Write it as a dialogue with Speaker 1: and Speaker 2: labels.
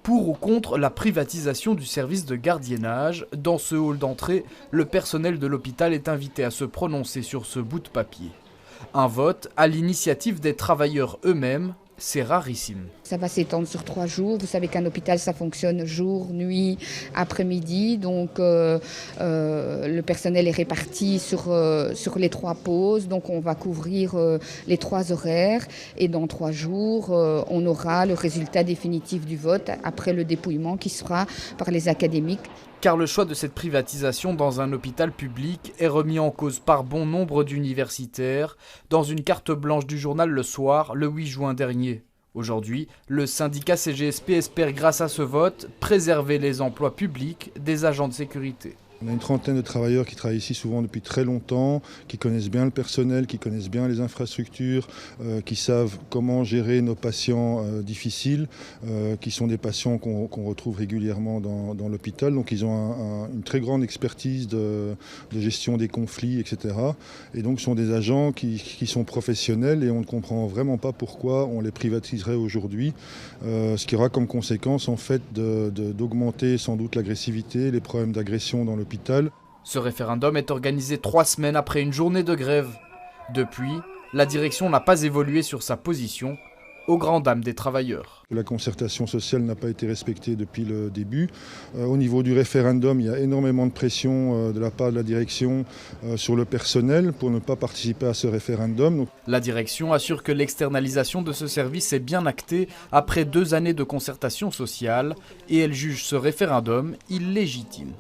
Speaker 1: Pour ou contre la privatisation du service de gardiennage, dans ce hall d'entrée, le personnel de l'hôpital est invité à se prononcer sur ce bout de papier. Un vote à l'initiative des travailleurs eux-mêmes, c'est rarissime.
Speaker 2: Ça va s'étendre sur 3 jours. Vous savez qu'un hôpital, ça fonctionne jour, nuit, après-midi. Donc le personnel est réparti sur les 3 pauses. Donc on va couvrir les 3 horaires. Et dans 3 jours, on aura le résultat définitif du vote après le dépouillement qui sera par les académiques.
Speaker 1: Car le choix de cette privatisation dans un hôpital public est remis en cause par bon nombre d'universitaires dans une carte blanche du journal Le Soir le 8 juin dernier. Aujourd'hui, le syndicat CGSP espère grâce à ce vote préserver les emplois publics des agents de sécurité.
Speaker 3: On a une trentaine de travailleurs qui travaillent ici souvent depuis très longtemps, qui connaissent bien le personnel, qui connaissent bien les infrastructures, qui savent comment gérer nos patients difficiles, qui sont des patients qu'on retrouve régulièrement dans l'hôpital. Donc ils ont une très grande expertise de gestion des conflits, etc. Et donc ce sont des agents qui sont professionnels et on ne comprend vraiment pas pourquoi on les privatiserait aujourd'hui. Ce qui aura comme conséquence en fait d'augmenter sans doute l'agressivité, les problèmes d'agression dans l'hôpital.
Speaker 1: Ce référendum est organisé 3 semaines après une journée de grève. Depuis, la direction n'a pas évolué sur sa position, aux grandes dames des travailleurs.
Speaker 3: La concertation sociale n'a pas été respectée depuis le début. Au niveau du référendum, il y a énormément de pression de la part de la direction sur le personnel pour ne pas participer à ce référendum.
Speaker 1: La direction assure que l'externalisation de ce service est bien actée après 2 années de concertation sociale et elle juge ce référendum illégitime.